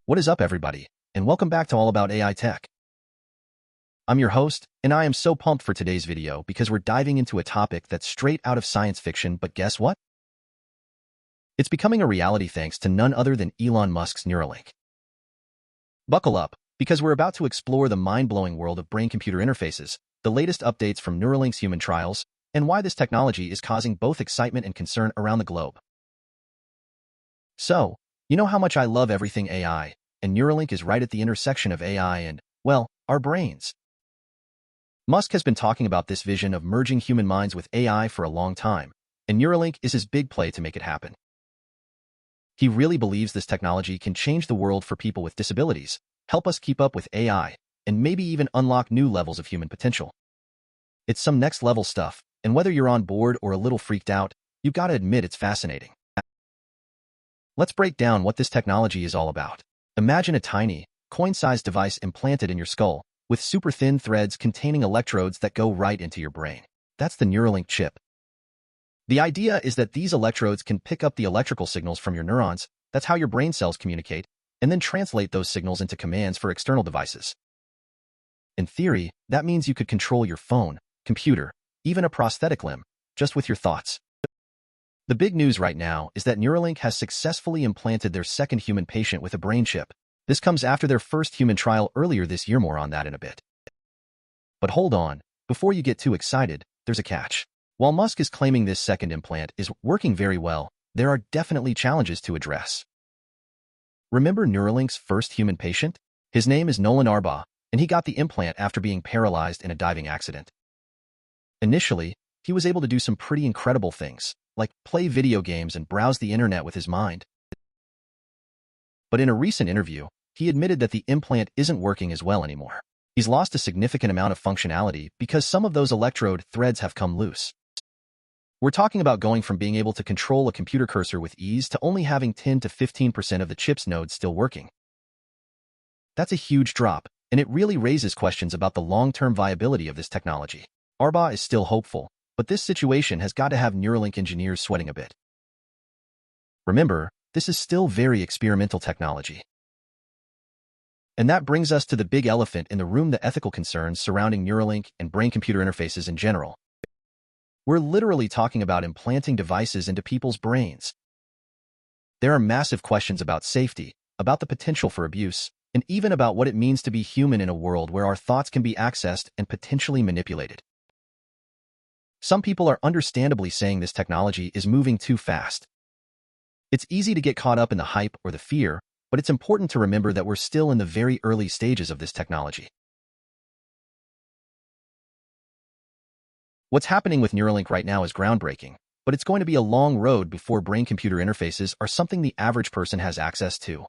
What is up, everybody, and welcome back to All About AI Tech. I'm your host, and I am so pumped for today's video because we're diving into a topic that's straight out of science fiction, but guess what? It's becoming a reality thanks to none other than Elon Musk's Neuralink. Buckle up, because we're about to explore the mind-blowing world of brain-computer interfaces, the latest updates from Neuralink's human trials, and why this technology is causing both excitement and concern around the globe. So, you know how much I love everything AI, and Neuralink is right at the intersection of AI and, well, our brains. Musk has been talking about this vision of merging human minds with AI for a long time, and Neuralink is his big play to make it happen. He really believes this technology can change the world for people with disabilities, help us keep up with AI, and maybe even unlock new levels of human potential. It's some next-level stuff, and whether you're on board or a little freaked out, you've got to admit it's fascinating. Let's break down what this technology is all about. Imagine a tiny, coin-sized device implanted in your skull, with super thin threads containing electrodes that go right into your brain. That's the Neuralink chip. The idea is that these electrodes can pick up the electrical signals from your neurons, that's how your brain cells communicate, and then translate those signals into commands for external devices. In theory, that means you could control your phone, computer, even a prosthetic limb, just with your thoughts. The big news right now is that Neuralink has successfully implanted their second human patient with a brain chip. This comes after their first human trial earlier this year. More on that in a bit. But hold on, before you get too excited, there's a catch. While Musk is claiming this second implant is working very well, there are definitely challenges to address. Remember Neuralink's first human patient? His name is Nolan Arbaugh, and he got the implant after being paralyzed in a diving accident. Initially, he was able to do some pretty incredible things, like play video games and browse the internet with his mind. But in a recent interview, he admitted that the implant isn't working as well anymore. He's lost a significant amount of functionality because some of those electrode threads have come loose. We're talking about going from being able to control a computer cursor with ease to only having 10 to 15% of the chip's nodes still working. That's a huge drop, and it really raises questions about the long-term viability of this technology. Arbaugh is still hopeful, but this situation has got to have Neuralink engineers sweating a bit. Remember, this is still very experimental technology. And that brings us to the big elephant in the room: the ethical concerns surrounding Neuralink and brain-computer interfaces in general. We're literally talking about implanting devices into people's brains. There are massive questions about safety, about the potential for abuse, and even about what it means to be human in a world where our thoughts can be accessed and potentially manipulated. Some people are understandably saying this technology is moving too fast. It's easy to get caught up in the hype or the fear, but it's important to remember that we're still in the very early stages of this technology. What's happening with Neuralink right now is groundbreaking, but it's going to be a long road before brain-computer interfaces are something the average person has access to.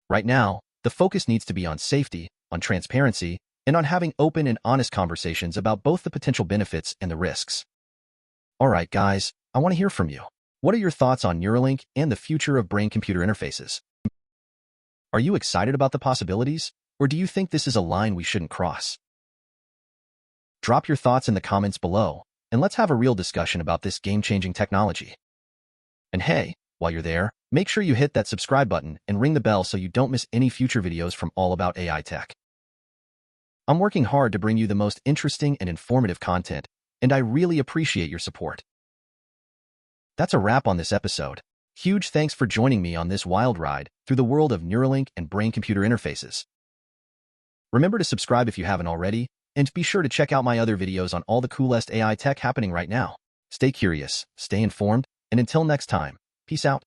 Right now, the focus needs to be on safety, on transparency, and on having open and honest conversations about both the potential benefits and the risks. All right, guys, I want to hear from you. What are your thoughts on Neuralink and the future of brain-computer interfaces? Are you excited about the possibilities, or do you think this is a line we shouldn't cross? Drop your thoughts in the comments below, and let's have a real discussion about this game-changing technology. And hey, while you're there, make sure you hit that subscribe button and ring the bell so you don't miss any future videos from All About AI Tech. I'm working hard to bring you the most interesting and informative content, and I really appreciate your support. That's a wrap on this episode. Huge thanks for joining me on this wild ride through the world of Neuralink and brain-computer interfaces. Remember to subscribe if you haven't already, and be sure to check out my other videos on all the coolest AI tech happening right now. Stay curious, stay informed, and until next time, peace out.